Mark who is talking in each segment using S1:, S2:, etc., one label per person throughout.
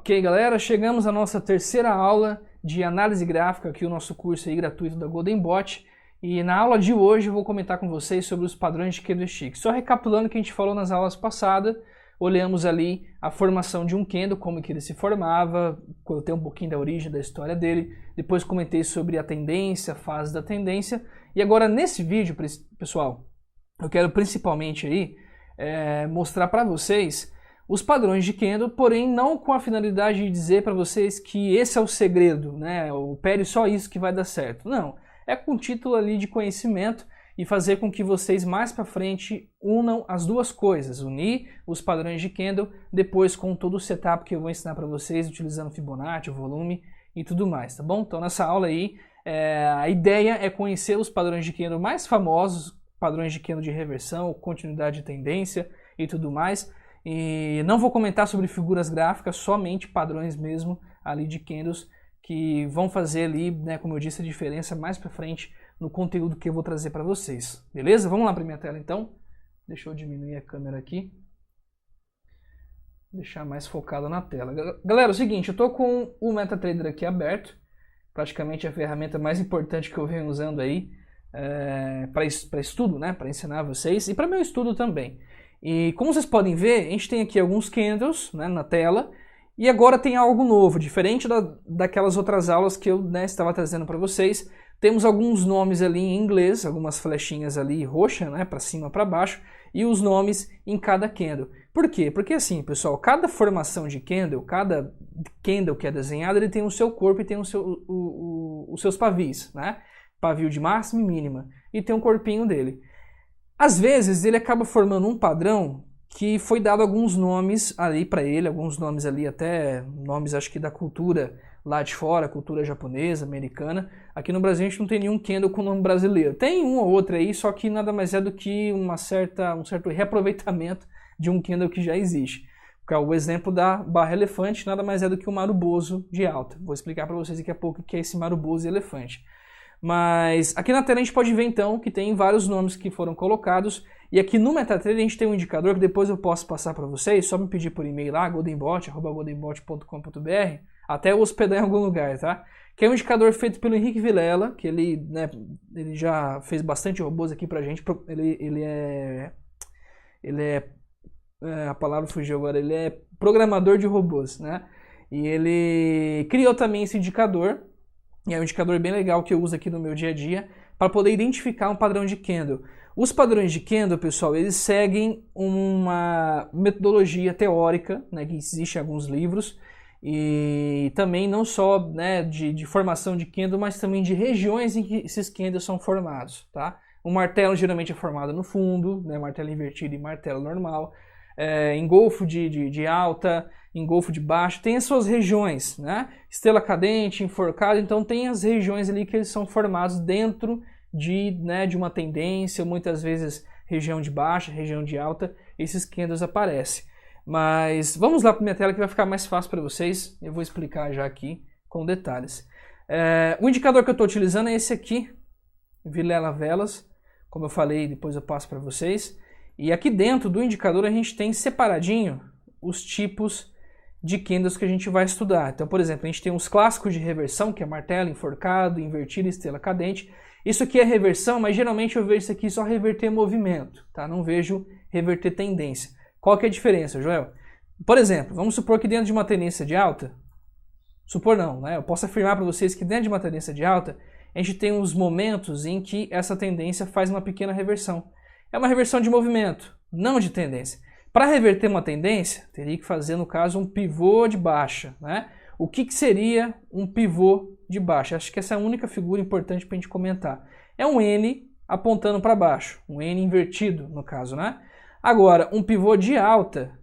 S1: Ok, galera, chegamos à nossa terceira aula de análise gráfica, aqui o nosso curso aí gratuito da Golden Bot. E na aula de hoje eu vou comentar com vocês sobre os padrões de candlestick. Só recapitulando o que a gente falou nas aulas passadas, olhamos ali a formação de um candle, como que ele se formava, contei um pouquinho da origem da história dele, depois comentei sobre a tendência, a fase da tendência. E agora nesse vídeo, pessoal, eu quero principalmente aí mostrar para vocês os padrões de candle, porém não com a finalidade de dizer para vocês que esse é o segredo, né? Opere só isso que vai dar certo. Não, é com título ali de conhecimento e fazer com que vocês mais para frente unam as duas coisas, unir os padrões de candle, depois com todo o setup que eu vou ensinar para vocês, utilizando Fibonacci, o volume e tudo mais, tá bom? Então nessa aula aí, a ideia é conhecer os padrões de candle mais famosos, padrões de candle de reversão, continuidade de tendência e tudo mais. E não vou comentar sobre figuras gráficas, somente padrões mesmo ali de candles que vão fazer ali, né, como eu disse, a diferença mais para frente no conteúdo que eu vou trazer para vocês. Beleza? Vamos lá para minha tela então. Deixa eu diminuir a câmera aqui. Deixar mais focado na tela. Galera, é o seguinte, eu tô com o MetaTrader aqui aberto. Praticamente a ferramenta mais importante que eu venho usando aí para estudo, né, para ensinar vocês e para meu estudo também. E como vocês podem ver, a gente tem aqui alguns candles, né, na tela, e agora tem algo novo, diferente daquelas outras aulas que eu, né, estava trazendo para vocês. Temos alguns nomes ali em inglês, algumas flechinhas ali roxa, né, para cima, para baixo, e os nomes em cada candle. Por quê? Porque assim, pessoal, cada formação de candle, cada candle que é desenhado, ele tem o seu corpo e tem os seus pavis, né? Pavio de máxima e mínima, e tem um corpinho dele. Às vezes ele acaba formando um padrão que foi dado alguns nomes ali para ele, alguns nomes ali até nomes acho que da cultura lá de fora, cultura japonesa, americana. Aqui no Brasil a gente não tem nenhum candle com nome brasileiro. Tem um ou outro aí, só que nada mais é do que um certo reaproveitamento de um candle que já existe. O exemplo da barra elefante nada mais é do que um maruboso de alta. Vou explicar para vocês daqui a pouco o que é esse maruboso e elefante. Mas aqui na tela a gente pode ver então que tem vários nomes que foram colocados. E aqui no MetaTrader a gente tem um indicador que depois eu posso passar para vocês. Só me pedir por e-mail lá, goldenbot@goldenbot.com.br, até eu hospedar em algum lugar, tá? Que é um indicador feito pelo Henrique Vilela, que ele já fez bastante robôs aqui pra gente. A palavra fugiu agora, ele é programador de robôs, né? E ele criou também esse indicador. E é um indicador bem legal que eu uso aqui no meu dia a dia para poder identificar um padrão de candle. Os padrões de candle, pessoal, eles seguem uma metodologia teórica, né, que existe em alguns livros, e também não só, né, de formação de candle, mas também de regiões em que esses candles são formados. Tá? O martelo geralmente é formado no fundo, né, martelo invertido e martelo normal, engolfo de alta, engolfo de baixo, tem as suas regiões, né? Estrela cadente, enforcado, então tem as regiões ali que eles são formados dentro de uma tendência, muitas vezes região de baixa, região de alta, esses candles aparecem. Mas vamos lá para minha tela que vai ficar mais fácil para vocês, eu vou explicar já aqui com detalhes. O indicador que eu estou utilizando é esse aqui, Vilela Velas, como eu falei, depois eu passo para vocês. E aqui dentro do indicador a gente tem separadinho os tipos de candles que a gente vai estudar. Então, por exemplo, a gente tem os clássicos de reversão, que é martelo, enforcado, invertido, estrela cadente. Isso aqui é reversão, mas geralmente eu vejo isso aqui só reverter movimento, tá? Não vejo reverter tendência. Qual que é a diferença, Joel? Por exemplo, vamos supor que dentro de uma tendência de alta, supor não, né? Eu posso afirmar para vocês que dentro de uma tendência de alta, a gente tem uns momentos em que essa tendência faz uma pequena reversão. É uma reversão de movimento, não de tendência. Para reverter uma tendência, teria que fazer, no caso, um pivô de baixa, né? O que seria um pivô de baixa? Acho que essa é a única figura importante para a gente comentar. É um N apontando para baixo, um N invertido, no caso, né? Agora, um pivô de alta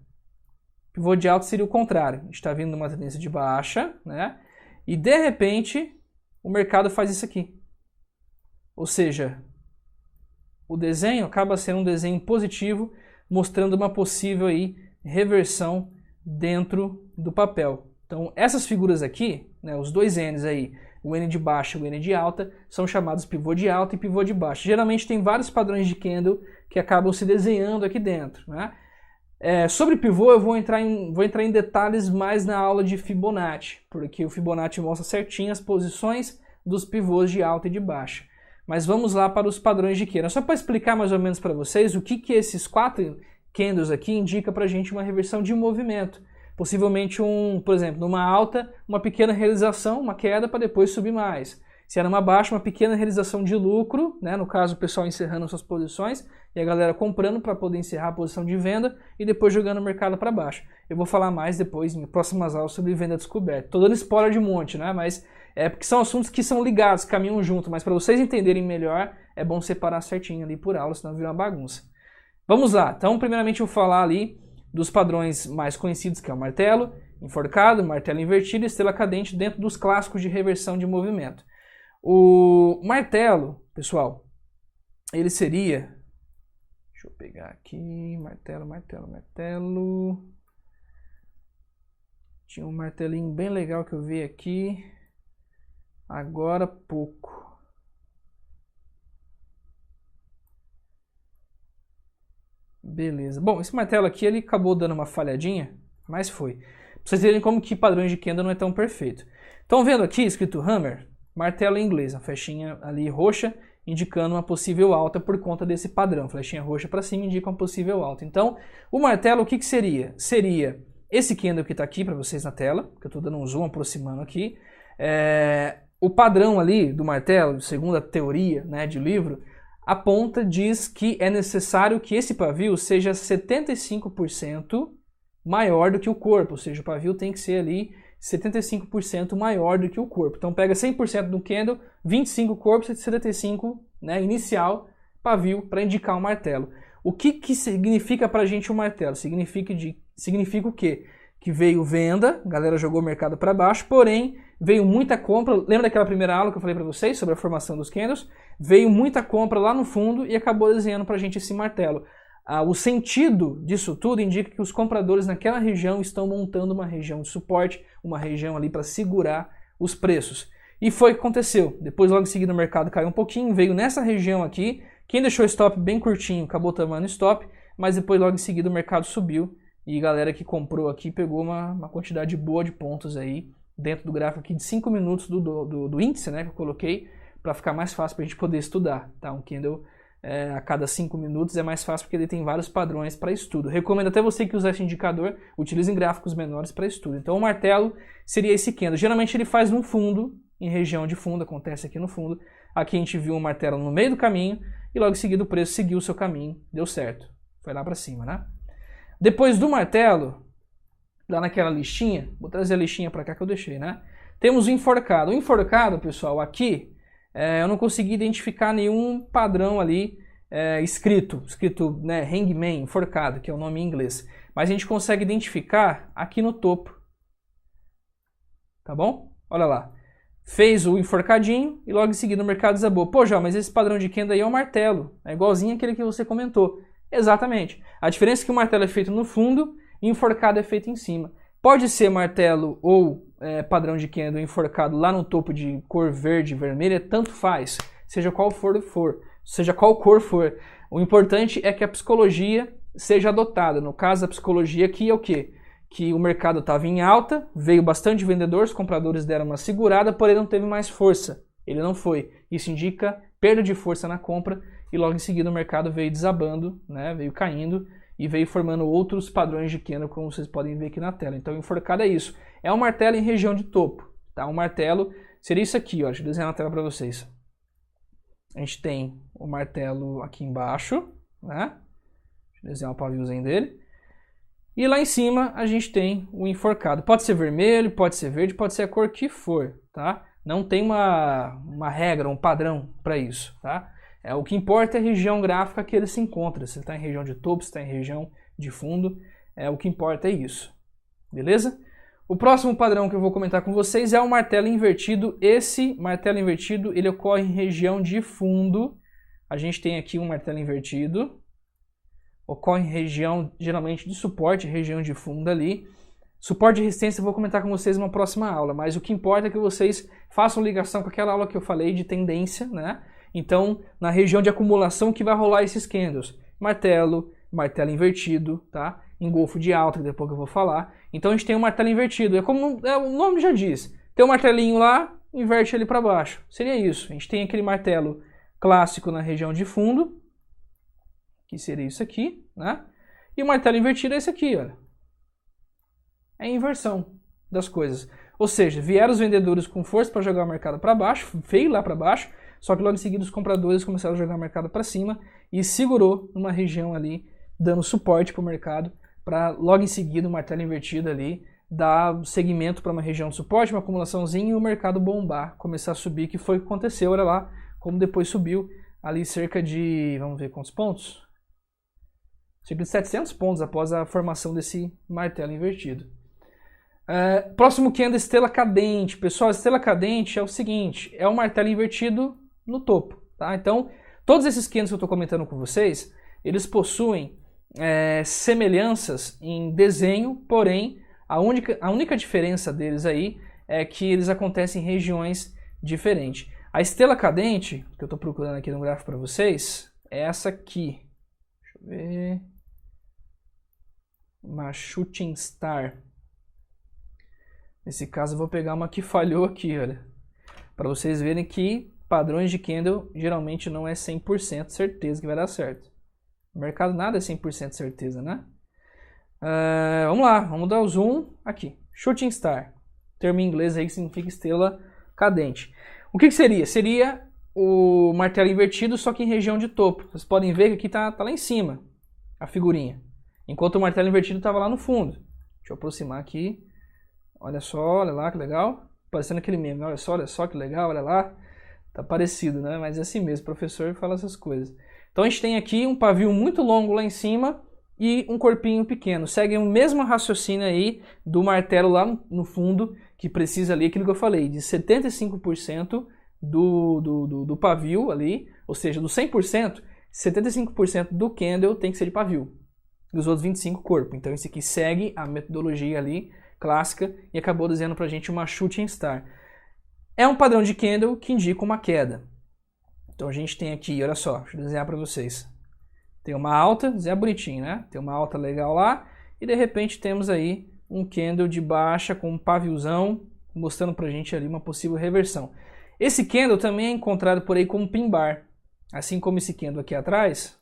S1: seria o contrário. A gente está vindo numa tendência de baixa, né? E, de repente, o mercado faz isso aqui. Ou seja, o desenho acaba sendo um desenho positivo, mostrando uma possível aí reversão dentro do papel. Então essas figuras aqui, né, os dois N's aí, o N de baixa e o N de alta, são chamados pivô de alta e pivô de baixa. Geralmente tem vários padrões de candle que acabam se desenhando aqui dentro, né? Sobre pivô eu vou entrar em detalhes mais na aula de Fibonacci, porque o Fibonacci mostra certinho as posições dos pivôs de alta e de baixa. Mas vamos lá para os padrões de queda. Só para explicar mais ou menos para vocês o que esses 4 candles aqui indica para a gente uma reversão de movimento. Possivelmente, por exemplo, numa alta, uma pequena realização, uma queda para depois subir mais. Se era uma baixa, uma pequena realização de lucro, né? No caso o pessoal encerrando suas posições e a galera comprando para poder encerrar a posição de venda e depois jogando o mercado para baixo. Eu vou falar mais depois em próximas aulas sobre venda descoberta. Tô dando spoiler de monte, né? Mas porque são assuntos que são ligados, caminham junto, mas para vocês entenderem melhor, é bom separar certinho ali por aula, senão vira uma bagunça. Vamos lá, então primeiramente eu vou falar ali dos padrões mais conhecidos, que é o martelo, enforcado, martelo invertido e estrela cadente dentro dos clássicos de reversão de movimento. O martelo, pessoal, ele seria... Deixa eu pegar aqui, martelo. Tinha um martelinho bem legal que eu vi aqui agora há pouco. Beleza. Bom, esse martelo aqui ele acabou dando uma falhadinha, mas foi. Pra vocês verem como que padrões de candle não é tão perfeito. Estão vendo aqui escrito hammer? Martelo em inglês, a flechinha ali roxa indicando uma possível alta por conta desse padrão. Flechinha roxa para cima indica uma possível alta. Então, o martelo o que seria? Seria esse candle que está aqui para vocês na tela, que eu estou dando um zoom aproximando aqui. O padrão ali do martelo, segundo a teoria, né, de livro, diz que é necessário que esse pavio seja 75% maior do que o corpo, ou seja, o pavio tem que ser ali 75% maior do que o corpo. Então pega 100% do candle, 25 corpos e 75, né, inicial pavio para indicar o martelo. O que significa para a gente o martelo? Significa o quê? Que veio venda, a galera jogou o mercado para baixo, porém veio muita compra. Lembra daquela primeira aula que eu falei para vocês sobre a formação dos candles? Veio muita compra lá no fundo e acabou desenhando para a gente esse martelo. O sentido disso tudo indica que os compradores naquela região estão montando uma região de suporte, uma região ali para segurar os preços. E foi o que aconteceu. Depois, logo em seguida, o mercado caiu um pouquinho, veio nessa região aqui. Quem deixou o stop bem curtinho acabou tomando stop, mas depois, logo em seguida, o mercado subiu. E a galera que comprou aqui pegou uma quantidade boa de pontos aí dentro do gráfico aqui de 5 minutos do índice, né, que eu coloquei para ficar mais fácil para a gente poder estudar. Tá? Um candle a cada 5 minutos é mais fácil porque ele tem vários padrões para estudo. Recomendo até você que usar esse indicador, utilize gráficos menores para estudo. Então o martelo seria esse candle. Geralmente ele faz no fundo, em região de fundo, acontece aqui no fundo. Aqui a gente viu um martelo no meio do caminho e logo em seguida o preço seguiu o seu caminho, deu certo. Foi lá para cima, né? Depois do martelo, lá naquela listinha, vou trazer a listinha para cá que eu deixei, né? Temos o enforcado. O enforcado, pessoal, aqui eu não consegui identificar nenhum padrão ali escrito, né, hangman, enforcado, que é o nome em inglês. Mas a gente consegue identificar aqui no topo. Tá bom? Olha lá. Fez o enforcadinho e logo em seguida o mercado desabou. Pô, João, mas esse padrão de candle aí é um martelo. É igualzinho aquele que você comentou. Exatamente. A diferença é que o martelo é feito no fundo e o enforcado é feito em cima. Pode ser martelo ou padrão de candle enforcado lá no topo de cor verde, vermelha, tanto faz. Seja qual seja qual cor for. O importante é que a psicologia seja adotada. No caso, a psicologia aqui é o quê? Que o mercado estava em alta, veio bastante vendedor, os compradores deram uma segurada, porém não teve mais força. Ele não foi. Isso indica perda de força na compra e logo em seguida o mercado veio desabando, né? Veio caindo e veio formando outros padrões de candle, como vocês podem ver aqui na tela. Então, o enforcado é isso. É um martelo em região de topo. Tá? Um martelo seria isso aqui, ó. Deixa eu desenhar na tela para vocês. A gente tem o martelo aqui embaixo, né? Deixa eu desenhar o paviozinho dele. E lá em cima a gente tem o enforcado. Pode ser vermelho, pode ser verde, pode ser a cor que for, tá? Não tem uma regra, um padrão para isso, tá? O que importa é a região gráfica que ele se encontra. Se ele está em região de topo, se está em região de fundo, o que importa é isso. Beleza? O próximo padrão que eu vou comentar com vocês é o martelo invertido. Esse martelo invertido ele ocorre em região de fundo. A gente tem aqui um martelo invertido. Ocorre em região, geralmente, de suporte, região de fundo ali. Suporte e resistência eu vou comentar com vocês numa próxima aula, mas o que importa é que vocês façam ligação com aquela aula que eu falei de tendência, né? Então, na região de acumulação que vai rolar esses candles. Martelo, martelo invertido, tá? engolfo de alta, que depois que eu vou falar. Então a gente tem um martelo invertido. É como o nome já diz. Tem um martelinho lá, inverte ele para baixo. Seria isso. A gente tem aquele martelo clássico na região de fundo, que seria isso aqui, né? E o martelo invertido é esse aqui, olha. É a inversão das coisas. Ou seja, vieram os vendedores com força para jogar o mercado para baixo, veio lá para baixo, só que logo em seguida os compradores começaram a jogar o mercado para cima e segurou numa região ali, dando suporte para o mercado, para logo em seguida o martelo invertido ali dar segmento para uma região de suporte, uma acumulaçãozinha e o mercado bombar, começar a subir, que foi o que aconteceu, olha lá, como depois subiu ali cerca de, vamos ver quantos pontos? Cerca de 700 pontos após a formação desse martelo invertido. Próximo candle, estrela cadente. Pessoal, a estrela cadente é o seguinte, é um martelo invertido no topo, tá? Então, todos esses candles que eu estou comentando com vocês, eles possuem semelhanças em desenho, porém, a única diferença deles aí é que eles acontecem em regiões diferentes. A estrela cadente, que eu estou procurando aqui no gráfico para vocês, é essa aqui. Deixa eu ver. Uma shooting star. Nesse caso eu vou pegar uma que falhou aqui, olha. Para vocês verem que padrões de candle geralmente não é 100% certeza que vai dar certo. No mercado nada é 100% certeza, né? Vamos lá, vamos dar o zoom aqui. Shooting star. Termo em inglês aí que significa estrela cadente. O que seria? Seria o martelo invertido, só que em região de topo. Vocês podem ver que aqui tá lá em cima a figurinha. Enquanto o martelo invertido estava lá no fundo. Deixa eu aproximar aqui. Olha só, olha lá que legal. Parecendo aquele meme. Olha só que legal, olha lá. Tá parecido, né? Mas é assim mesmo, o professor fala essas coisas. Então a gente tem aqui um pavio muito longo lá em cima e um corpinho pequeno. Segue o mesmo raciocínio aí do martelo lá no fundo, que precisa ali, aquilo que eu falei, de 75% do pavio ali, ou seja, do 100%, 75% do candle tem que ser de pavio. E os outros 25% corpo. Então esse aqui segue a metodologia ali clássica e acabou dizendo pra gente uma shooting star. É um padrão de candle que indica uma queda. Então a gente tem aqui, olha só, deixa eu desenhar para vocês. Tem uma alta, desenhar bonitinho, né? Tem uma alta legal lá e de repente temos aí um candle de baixa com um paviozão mostrando pra gente ali uma possível reversão. Esse candle também é encontrado por aí como pin bar. Assim como esse candle aqui atrás,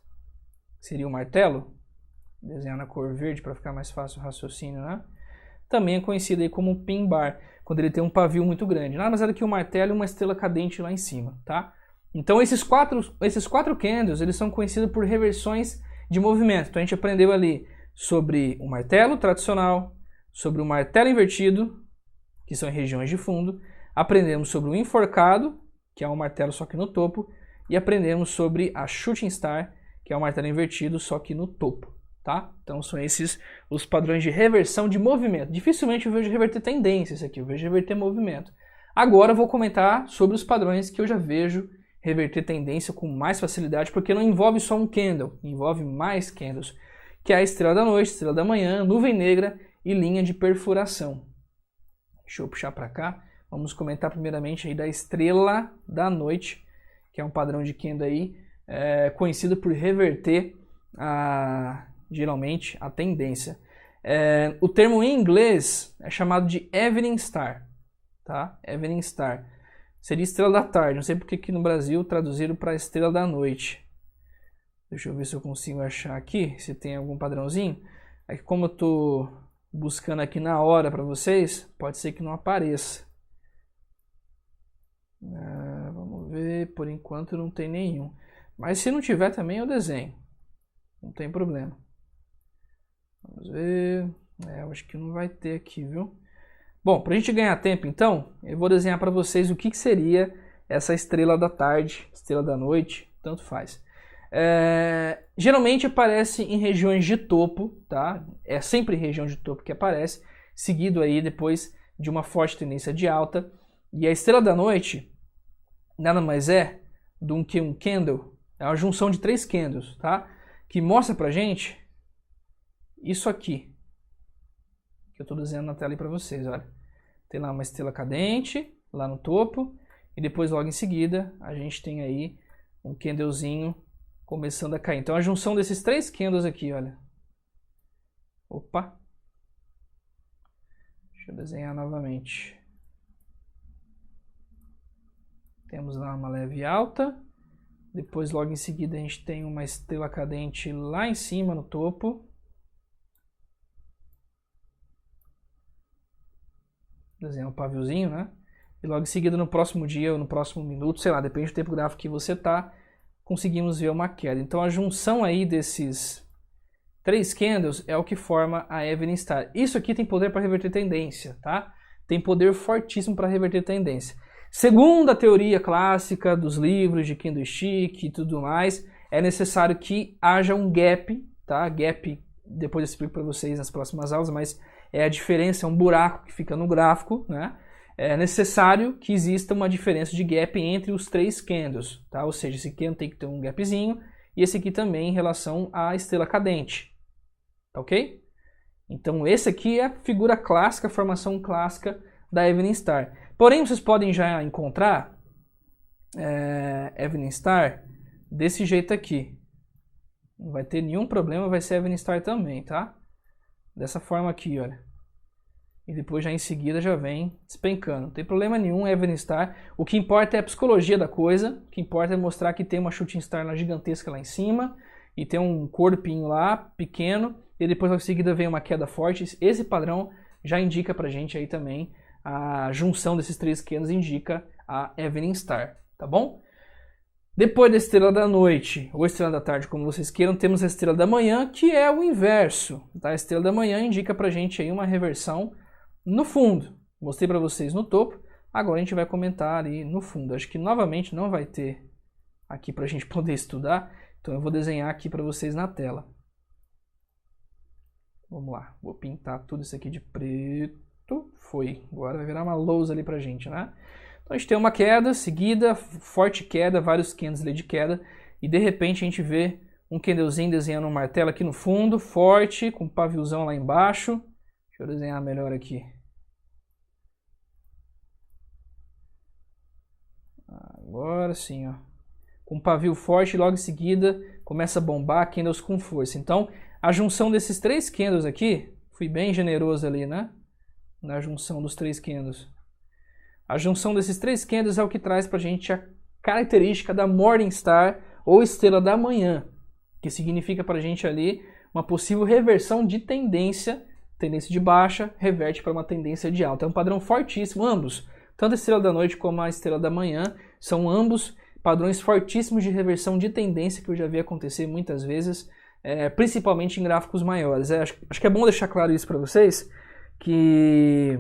S1: seria o martelo. Vou desenhar na cor verde para ficar mais fácil o raciocínio, né? Também é conhecido aí como pin bar, quando ele tem um pavio muito grande. Nada mais é do que um martelo e uma estrela cadente lá em cima, tá? Então esses quatro candles, eles são conhecidos por reversões de movimento. Então a gente aprendeu ali sobre o martelo tradicional, sobre o martelo invertido, que são em regiões de fundo. Aprendemos sobre o enforcado, que é um martelo só que no topo. E aprendemos sobre a shooting star, que é um martelo invertido só que no topo. Tá? Então são esses os padrões de reversão de movimento. Dificilmente eu vejo reverter tendências aqui, eu vejo reverter movimento. Agora eu vou comentar sobre os padrões que eu já vejo reverter tendência com mais facilidade, porque não envolve só um candle, envolve mais candles, que é a estrela da noite, estrela da manhã, nuvem negra e linha de perfuração. Deixa eu puxar para cá. Vamos comentar primeiramente aí da estrela da noite, que é um padrão de candle aí, conhecido por reverter geralmente a tendência. O termo em inglês é chamado de Evening Star, tá? Evening Star. Seria estrela da tarde, não sei porque aqui no Brasil traduziram para estrela da noite. Deixa eu ver se eu consigo achar aqui, se tem algum padrãozinho. É que como eu estou buscando aqui na hora para vocês, pode ser que não apareça. Vamos ver, por enquanto não tem nenhum. Mas se não tiver também eu desenho, não tem problema. Vamos ver. Eu acho que não vai ter aqui, viu? Bom, para a gente ganhar tempo, então, eu vou desenhar para vocês o que seria essa estrela da tarde, estrela da noite, tanto faz. Geralmente aparece em regiões de topo, tá? É sempre região de topo que aparece, seguido aí depois de uma forte tendência de alta. E a estrela da noite nada mais é do que um candle, é uma junção de 3 candles, tá? Que mostra pra gente isso aqui, que eu estou desenhando na tela aí para vocês, olha. Tem lá uma estrela cadente, lá no topo, e depois logo em seguida a gente tem aí um candlezinho começando a cair. Então a junção desses 3 candles aqui, olha. Opa! Deixa eu desenhar novamente. Temos lá uma leve alta. Depois, logo em seguida, a gente tem uma estrela cadente lá em cima, no topo. Desenhar um paviozinho, né? E logo em seguida, no próximo dia ou no próximo minuto, sei lá, depende do tempo gráfico que você tá, conseguimos ver uma queda. Então, a junção aí desses 3 candles é o que forma a Evening Star. Isso aqui tem poder para reverter tendência, tá? Tem poder fortíssimo para reverter tendência. Segundo a teoria clássica dos livros de candlestick e tudo mais, é necessário que haja um gap, tá? Gap, depois eu explico para vocês nas próximas aulas, mas é a diferença, é um buraco que fica no gráfico, né? É necessário que exista uma diferença de gap entre os 3 candles, tá? Ou seja, esse candle tem que ter um gapzinho e esse aqui também em relação à estrela cadente, tá ok? Então esse aqui é a figura clássica, a formação clássica da Evening Star. Porém, vocês podem já encontrar Evening Star desse jeito aqui. Não vai ter nenhum problema, vai ser Evening Star também, tá? Dessa forma aqui, olha. E depois já em seguida já vem despencando. Não tem problema nenhum, Evening Star. O que importa é a psicologia da coisa. O que importa é mostrar que tem uma Shooting Star lá gigantesca lá em cima. E tem um corpinho lá, pequeno. E depois em seguida vem uma queda forte. Esse padrão já indica pra gente aí também. A junção desses 3 candles indica a Evening Star, tá bom? Depois da estrela da noite, ou estrela da tarde, como vocês queiram, temos a estrela da manhã, que é o inverso. Tá? A estrela da manhã indica pra gente aí uma reversão no fundo. Mostrei pra vocês no topo, agora a gente vai comentar ali no fundo. Acho que novamente não vai ter aqui pra gente poder estudar, então eu vou desenhar aqui pra vocês na tela. Vamos lá, vou pintar tudo isso aqui de preto. Foi. Agora vai virar uma lousa ali pra gente, né? Então a gente tem uma queda, seguida, forte queda, vários candles ali de queda. E de repente a gente vê um candlezinho desenhando um martelo aqui no fundo, forte, com um paviozão lá embaixo. Deixa eu desenhar melhor aqui. Agora sim, ó. Com um pavio forte, logo em seguida começa a bombar candles com força. Então a junção desses 3 candles aqui, fui bem generoso ali, né? Na junção dos 3 candles. A junção desses 3 candles é o que traz pra gente a característica da Morning Star ou estrela da manhã, que significa pra gente ali uma possível reversão de tendência de baixa, reverte para uma tendência de alta. É um padrão fortíssimo, ambos, tanto a estrela da noite como a estrela da manhã, são ambos padrões fortíssimos de reversão de tendência que eu já vi acontecer muitas vezes, principalmente em gráficos maiores. Acho que é bom deixar claro isso para vocês, que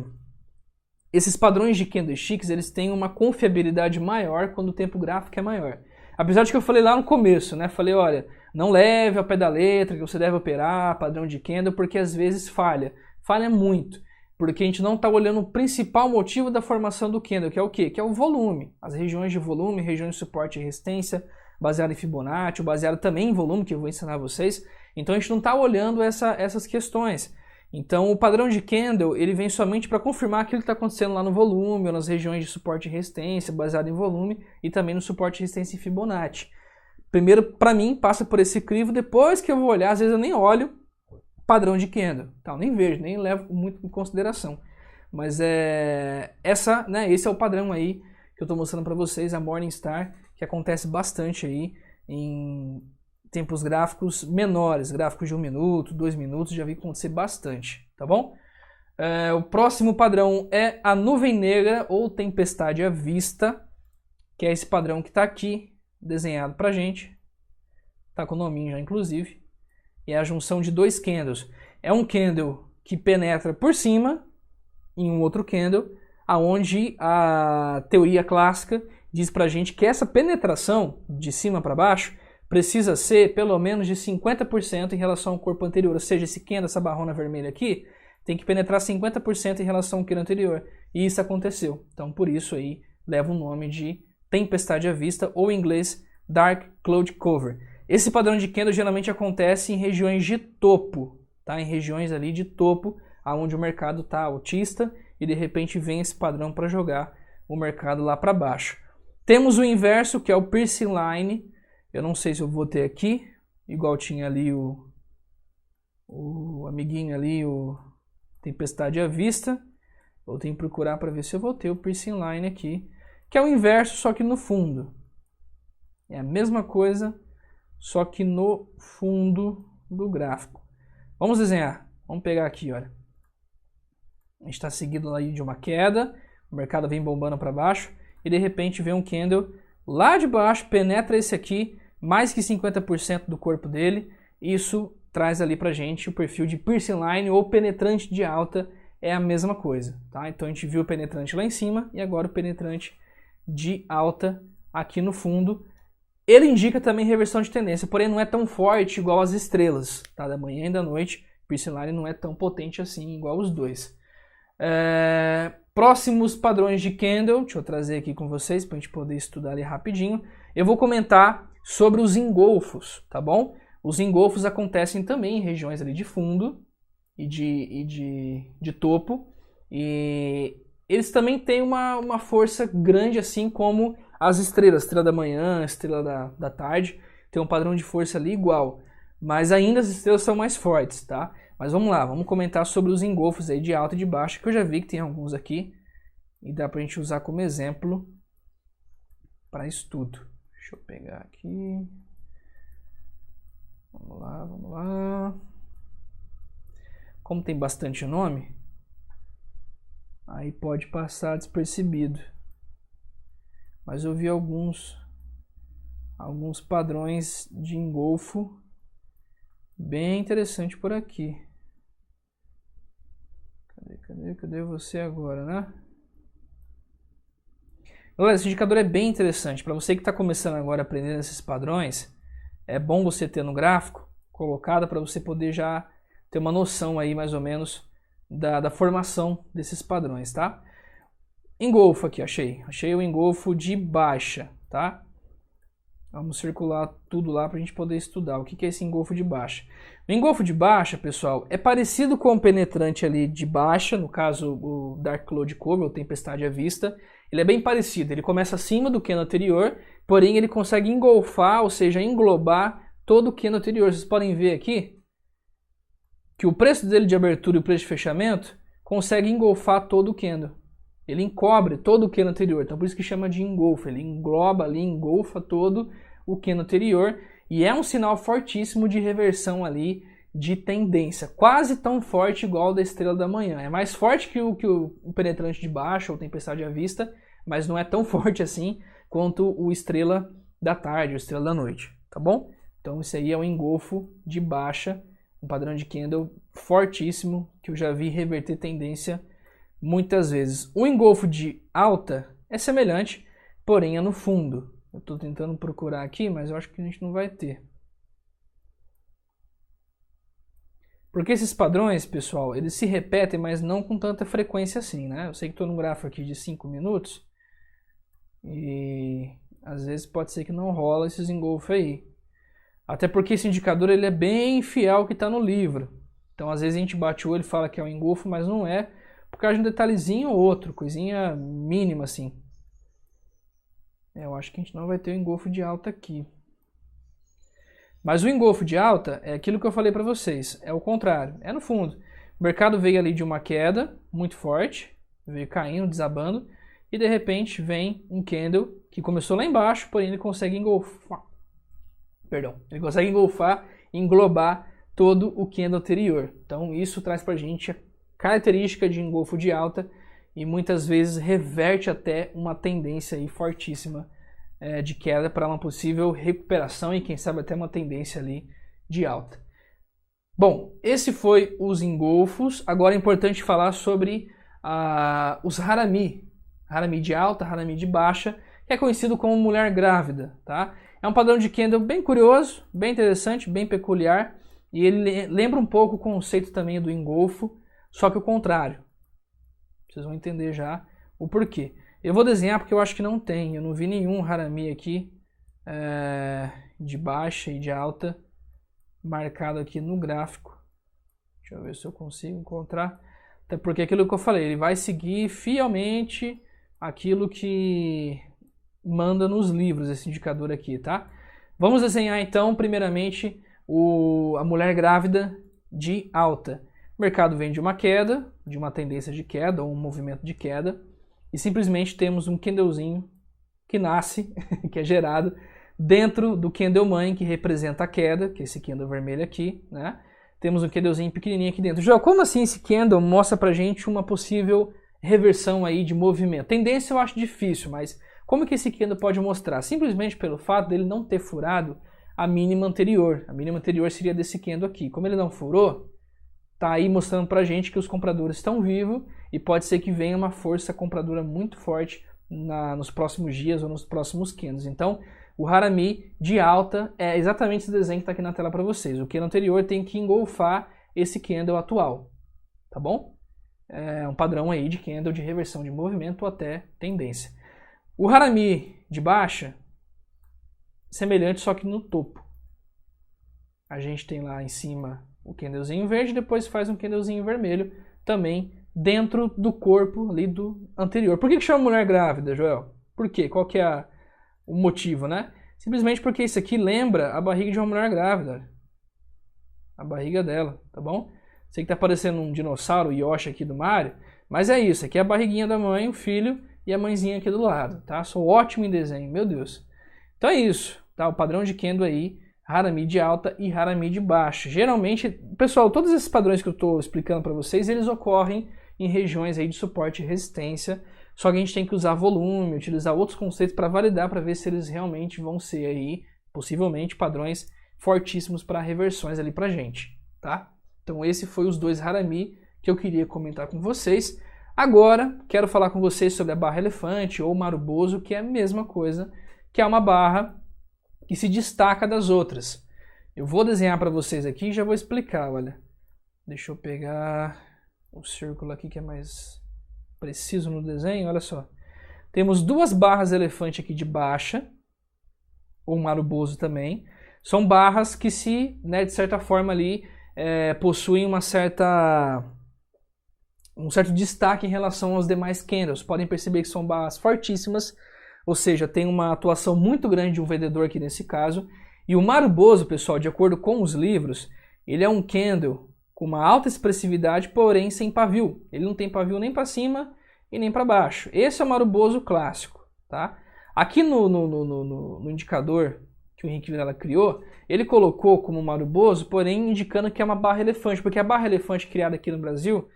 S1: esses padrões de candlesticks eles têm uma confiabilidade maior quando o tempo gráfico é maior. Apesar de que eu falei lá no começo, né? Falei, olha, não leve ao pé da letra que você deve operar padrão de candle, porque às vezes falha. Falha muito, porque a gente não está olhando o principal motivo da formação do candle, que é o quê? Que é o volume. As regiões de volume, regiões de suporte e resistência, baseado em Fibonacci, baseado também em volume, que eu vou ensinar a vocês. Então a gente não está olhando essas questões. Então o padrão de candle ele vem somente para confirmar aquilo que está acontecendo lá no volume, ou nas regiões de suporte e resistência, baseado em volume, e também no suporte e resistência em Fibonacci. Primeiro, para mim, passa por esse crivo, depois que eu vou olhar, às vezes eu nem olho padrão de candle, tá? Eu nem vejo, nem levo muito em consideração. Mas esse é o padrão aí que eu estou mostrando para vocês, a Morning Star, que acontece bastante aí em tempos gráficos menores, gráficos de 1 minuto, 2 minutos, já vi acontecer bastante, tá bom? O próximo padrão é a nuvem negra ou tempestade à vista, que é esse padrão que está aqui, desenhado pra gente, tá com o nominho já inclusive, e é a junção de 2 candles. É um candle que penetra por cima em um outro candle, aonde a teoria clássica diz pra gente que essa penetração de cima para baixo precisa ser pelo menos de 50% em relação ao corpo anterior, ou seja, esse candle, essa barrona vermelha aqui, tem que penetrar 50% em relação ao candle anterior, e isso aconteceu. Então por isso aí leva o nome de tempestade à vista, ou em inglês Dark Cloud Cover. Esse padrão de candle geralmente acontece em regiões de topo, tá? Em regiões ali de topo, onde o mercado está altista e de repente vem esse padrão para jogar o mercado lá para baixo. Temos o inverso, que é o Piercing Line. Eu não sei se eu vou ter aqui, igual tinha ali o o amiguinho ali, o tempestade à vista. Eu tenho que procurar para ver se eu vou ter o piercing line aqui, que é o inverso, só que no fundo. É a mesma coisa, só que no fundo do gráfico. Vamos desenhar. Vamos pegar aqui, olha. A gente está seguindo aí de uma queda, o mercado vem bombando para baixo e de repente vem um candle lá de baixo, penetra esse aqui, mais que 50% do corpo dele. Isso traz ali para gente o perfil de piercing line ou penetrante de alta, é a mesma coisa, tá? Então a gente viu o penetrante lá em cima e agora o penetrante de alta aqui no fundo. Ele indica também reversão de tendência, porém não é tão forte igual as estrelas, tá? Da manhã e da noite, o piercing line não é tão potente assim igual os dois. Próximos padrões de candle, deixa eu trazer aqui com vocês para a gente poder estudar ali rapidinho. Eu vou comentar sobre os engolfos, tá bom? Os engolfos acontecem também em regiões ali de fundo e de topo, e eles também têm uma força grande, assim como as estrelas, estrela da manhã, estrela da tarde, tem um padrão de força ali igual, mas ainda as estrelas são mais fortes, tá? Mas vamos lá, vamos comentar sobre os engolfos aí de alta e de baixa, que eu já vi que tem alguns aqui e dá pra gente usar como exemplo para estudo. Deixa eu pegar aqui. Vamos lá, vamos lá. Como tem bastante nome, aí pode passar despercebido. Mas eu vi alguns padrões de engolfo bem interessante por aqui. Cadê você agora, né? Galera, esse indicador é bem interessante. Para você que está começando agora a aprender esses padrões, é bom você ter no gráfico colocado para você poder já ter uma noção aí mais ou menos da formação desses padrões, tá? Engolfo aqui, achei o engolfo de baixa, tá? Vamos circular tudo lá para a gente poder estudar o que é esse engolfo de baixa. O engolfo de baixa, pessoal, é parecido com o penetrante ali de baixa, no caso o Dark Cloud Cover, ou Tempestade à Vista. Ele é bem parecido, ele começa acima do candle anterior, porém ele consegue engolfar, ou seja, englobar todo o candle anterior. Vocês podem ver aqui que o preço dele de abertura e o preço de fechamento consegue engolfar todo o candle. Ele encobre todo o candle anterior, então por isso que chama de engolfo. Ele engloba ali, engolfa todo o candle anterior e é um sinal fortíssimo de reversão ali de tendência. Quase tão forte igual o da estrela da manhã. É mais forte que o penetrante de baixa ou tempestade à vista, mas não é tão forte assim quanto o estrela da tarde, o estrela da noite, tá bom? Então isso aí é um engolfo de baixa, um padrão de candle fortíssimo que eu já vi reverter tendência muitas vezes. O engolfo de alta é semelhante, porém é no fundo. Eu estou tentando procurar aqui, mas eu acho que a gente não vai ter. Porque esses padrões, pessoal, eles se repetem, mas não com tanta frequência assim, né? Eu sei que estou num gráfico aqui de 5 minutos e às vezes pode ser que não rola esses engolfos aí. Até porque esse indicador ele é bem fiel ao que está no livro. Então às vezes a gente bate o olho e fala que é um engolfo, mas não é, por causa de um detalhezinho ou outro, coisinha mínima assim. Eu acho que a gente não vai ter o engolfo de alta aqui. Mas o engolfo de alta é aquilo que eu falei para vocês, é o contrário, é no fundo. O mercado veio ali de uma queda muito forte, veio caindo, desabando, e de repente vem um candle que começou lá embaixo, porém ele consegue engolfar. Ele consegue engolfar e englobar todo o candle anterior. Então isso traz para a gente a característica de engolfo de alta e muitas vezes reverte até uma tendência aí fortíssima de queda para uma possível recuperação e quem sabe até uma tendência ali de alta. Bom, esse foi os engolfos. Agora é importante falar sobre os harami. Harami de alta, harami de baixa, que é conhecido como mulher grávida, tá? É um padrão de candle bem curioso, bem interessante, bem peculiar e ele lembra um pouco o conceito também do engolfo, só que o contrário. Vocês vão entender já o porquê. Eu vou desenhar porque eu acho que não tem. Eu não vi nenhum harami aqui de baixa e de alta marcado aqui no gráfico. Deixa eu ver se eu consigo encontrar. Até porque aquilo que eu falei, ele vai seguir fielmente aquilo que manda nos livros, esse indicador aqui, tá? Vamos desenhar então, primeiramente, a mulher grávida de alta. O mercado vem de uma queda, de uma tendência de queda ou um movimento de queda, e simplesmente temos um candlezinho que nasce, que é gerado dentro do candle mãe, que representa a queda, que é esse candle vermelho aqui, né? Temos um candlezinho pequenininho aqui dentro. Joel, como assim esse candle mostra pra gente uma possível reversão aí de movimento? Tendência eu acho difícil, mas como que esse candle pode mostrar? Simplesmente pelo fato dele não ter furado a mínima anterior. A mínima anterior seria desse candle aqui. Como ele não furou, tá aí mostrando pra gente que os compradores estão vivos e pode ser que venha uma força compradora muito forte nos próximos dias ou nos próximos candles. Então, o Harami de alta é exatamente esse desenho que está aqui na tela para vocês. O candle anterior tem que engolfar esse candle atual, tá bom? É um padrão aí de candle de reversão de movimento até tendência. O Harami de baixa, semelhante só que no topo. A gente tem lá em cima o candlezinho verde, depois faz um candlezinho vermelho também dentro do corpo ali do anterior. Por que chama mulher grávida, Joel? Por quê? Qual que é o motivo, né? Simplesmente porque isso aqui lembra a barriga de uma mulher grávida. A barriga dela, tá bom? Sei que tá parecendo um dinossauro Yoshi aqui do Mario, mas é isso. Aqui é a barriguinha da mãe, o filho e a mãezinha aqui do lado, tá? Sou ótimo em desenho, meu Deus. Então é isso, tá? O padrão de candle aí, Harami de alta e Harami de baixa. Geralmente, pessoal, todos esses padrões que eu estou explicando para vocês, eles ocorrem em regiões aí de suporte e resistência. Só que a gente tem que usar volume, utilizar outros conceitos para validar, para ver se eles realmente vão ser aí, possivelmente, padrões fortíssimos para reversões ali pra gente, tá? Então esse foi os dois Harami que eu queria comentar com vocês. Agora, quero falar com vocês sobre a barra elefante ou maruboso, que é a mesma coisa, que é uma barra que se destaca das outras. Eu vou desenhar para vocês aqui e já vou explicar, olha. Deixa eu pegar o círculo aqui que é mais preciso no desenho, olha só. Temos duas barras elefante aqui de baixa, ou maruboso também. São barras que se, né, de certa forma ali, possuem um certo destaque em relação aos demais candles. Podem perceber que são barras fortíssimas, ou seja, tem uma atuação muito grande de um vendedor aqui nesse caso. E o maruboso, pessoal, de acordo com os livros, ele é um candle com uma alta expressividade, porém sem pavio. Ele não tem pavio nem para cima e nem para baixo. Esse é o maruboso clássico, tá? Aqui no indicador que o Henrique Vilela criou, ele colocou como maruboso, porém indicando que é uma barra elefante, porque a barra elefante criada aqui no Brasil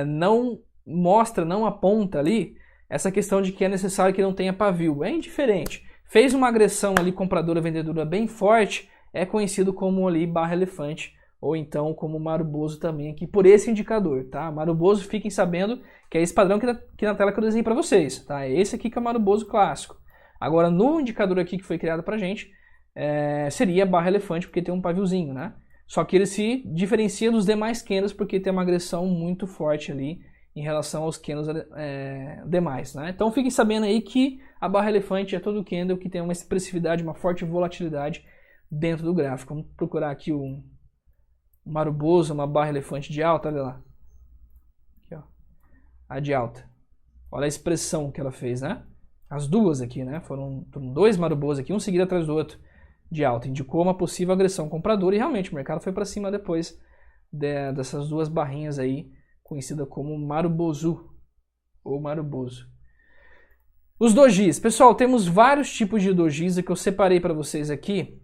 S1: não mostra, não aponta ali essa questão de que é necessário que não tenha pavio. É indiferente. Fez uma agressão ali compradora-vendedora bem forte, é conhecido como ali barra elefante, ou então como maruboso também aqui, por esse indicador, tá? Maruboso, fiquem sabendo que é esse padrão que na tela que eu desenhei para vocês, tá? É esse aqui que é o maruboso clássico. Agora, no indicador aqui que foi criado pra gente, seria barra elefante, porque tem um paviozinho, né? Só que ele se diferencia dos demais candles, porque tem uma agressão muito forte ali em relação aos candles demais, né? Então fiquem sabendo aí que a barra elefante é todo candle que tem uma expressividade, uma forte volatilidade dentro do gráfico. Vamos procurar aqui o maruboso, uma barra elefante de alta, olha lá. Aqui, ó. A de alta. Olha a expressão que ela fez, né? As duas aqui, né? Foram dois marubosos aqui, um seguido atrás do outro de alta. Indicou uma possível agressão compradora e realmente o mercado foi para cima depois dessas duas barrinhas aí, conhecida como marubozu ou maruboso. Os dojis. Pessoal, temos vários tipos de dojis que eu separei para vocês aqui.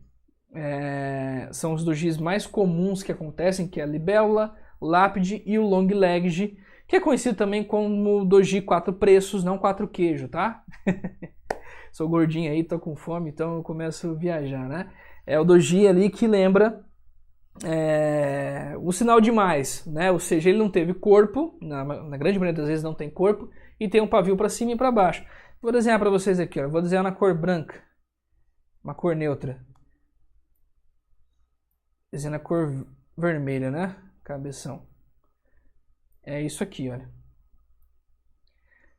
S1: São os dojis mais comuns que acontecem, que é a libélula, lápide e o long leg, que é conhecido também como doji 4 preços, não 4 queijo, tá? Sou gordinho aí, tô com fome, então eu começo a viajar, né? É o doji ali que lembra o sinal de mais, né? Ou seja, ele não teve corpo, na grande maioria das vezes não tem corpo, e tem um pavio para cima e para baixo. Vou desenhar para vocês aqui, ó. Vou desenhar na cor branca, uma cor neutra. Desenhar na cor vermelha, né? Cabeção. É isso aqui, olha.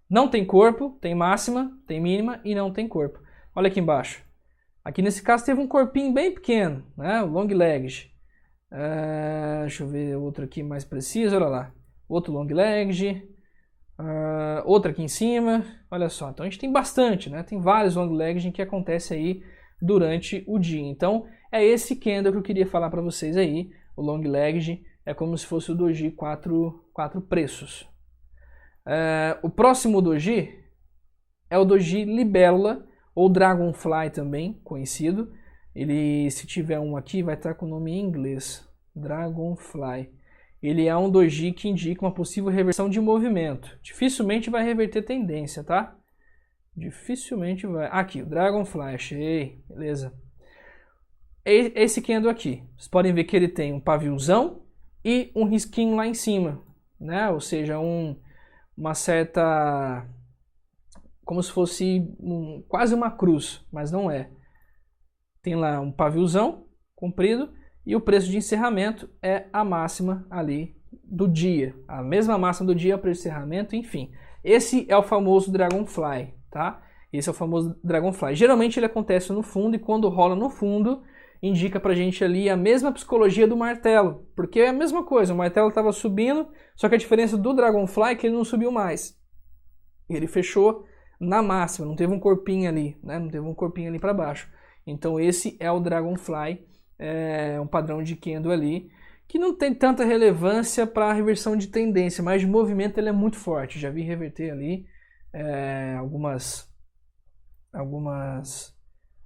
S1: Não tem corpo, tem máxima, tem mínima e não tem corpo. Olha aqui embaixo. Aqui nesse caso teve um corpinho bem pequeno, né? O long leg. Deixa eu ver outro aqui mais preciso, olha lá. Outro long leg. Outra aqui em cima. Olha só, então a gente tem bastante, né? Tem vários long legs que acontece aí durante o dia. Então é esse candle que eu queria falar para vocês aí. O long leg é como se fosse o doji 4 preços. O próximo doji é o doji libélula, ou dragonfly também, conhecido. Ele, se tiver um aqui, vai estar com o nome em inglês. Dragonfly. Ele é um doji que indica uma possível reversão de movimento. Dificilmente vai reverter tendência, tá? Dificilmente vai. Aqui, o Dragonfly, achei. Beleza. Esse kendo aqui. Vocês podem ver que ele tem um paviozão e um risquinho lá em cima, né? Ou seja, uma certa... como se fosse quase uma cruz, mas não é. Tem lá um paviozão comprido e o preço de encerramento é a máxima ali do dia. A mesma máxima do dia, o preço de encerramento, enfim. Esse é o famoso Dragonfly, tá? Esse é o famoso Dragonfly. Geralmente ele acontece no fundo e quando rola no fundo, indica pra gente ali a mesma psicologia do martelo. Porque é a mesma coisa, o martelo estava subindo, só que a diferença do Dragonfly é que ele não subiu mais. Ele fechou na máxima, não teve um corpinho ali, né? Não teve um corpinho ali para baixo. Então esse é o Dragonfly, um padrão de kendo ali, que não tem tanta relevância para a reversão de tendência, mas de movimento ele é muito forte. Já vi reverter ali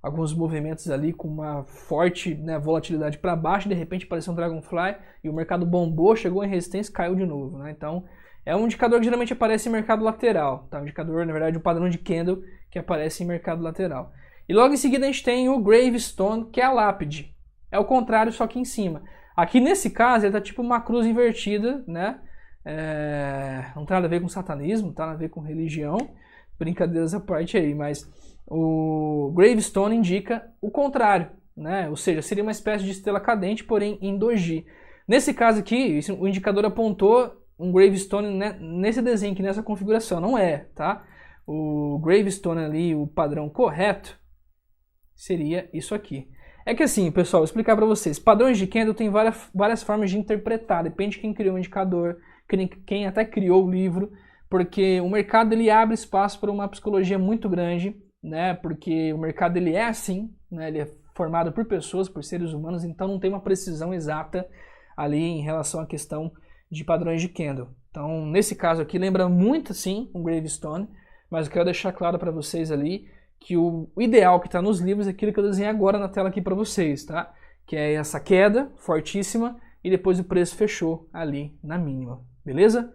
S1: alguns movimentos ali com uma forte, né, volatilidade para baixo, de repente apareceu um Dragonfly e o mercado bombou, chegou em resistência e caiu de novo, né? Então é um indicador que geralmente aparece em mercado lateral, tá? Um indicador, na verdade, um padrão de candle que aparece em mercado lateral. E logo em seguida a gente tem o Gravestone, que é a lápide. É o contrário, só que em cima. Aqui nesse caso ele tá tipo uma cruz invertida, né? Não tem nada a ver com satanismo, não tem nada a ver com religião. Brincadeiras à parte aí, mas o Gravestone indica o contrário, né? Ou seja, seria uma espécie de estrela cadente, porém em doji. Nesse caso aqui, o indicador apontou um Gravestone nesse desenho aqui, nessa configuração. Não é, tá? O Gravestone ali, o padrão correto, seria isso aqui. É que assim, pessoal, vou explicar para vocês. Padrões de candle tem várias formas de interpretar. Depende de quem criou o indicador, quem até criou o livro. Porque o mercado ele abre espaço para uma psicologia muito grande, né? Porque o mercado ele é assim, né? Ele é formado por pessoas, por seres humanos, então não tem uma precisão exata ali em relação à questão de padrões de candle. Então, nesse caso aqui, lembra muito, sim, um Gravestone, mas eu quero deixar claro para vocês ali que o ideal que está nos livros é aquilo que eu desenhei agora na tela aqui para vocês, tá? Que é essa queda fortíssima e depois o preço fechou ali na mínima, beleza?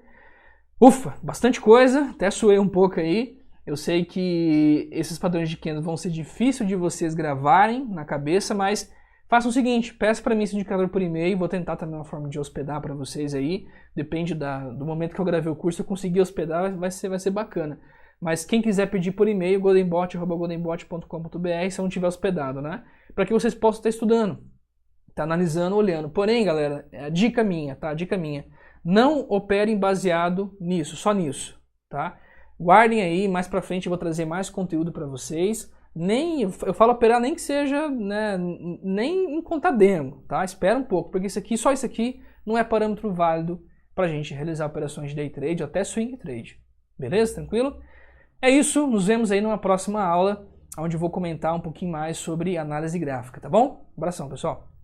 S1: Ufa, bastante coisa, até suei um pouco aí. Eu sei que esses padrões de candle vão ser difíceis de vocês gravarem na cabeça, mas façam o seguinte, peça para mim esse indicador por e-mail, vou tentar também uma forma de hospedar para vocês aí, depende do momento que eu gravei o curso, se eu conseguir hospedar vai ser bacana. Mas quem quiser pedir por e-mail, goldenbot@goldenbot.com.br, se eu não tiver hospedado, né? Para que vocês possam estar estudando, tá analisando, olhando. Porém, galera, é a dica minha, tá? A dica minha. Não operem baseado nisso, só nisso, tá? Guardem aí, mais pra frente eu vou trazer mais conteúdo para vocês. Eu falo operar nem que seja, né, nem em conta demo, tá? Espera um pouco, porque só isso aqui não é parâmetro válido pra gente realizar operações de day trade ou até swing trade. Beleza? Tranquilo? É isso, nos vemos aí numa próxima aula, onde eu vou comentar um pouquinho mais sobre análise gráfica, tá bom? Abração, pessoal!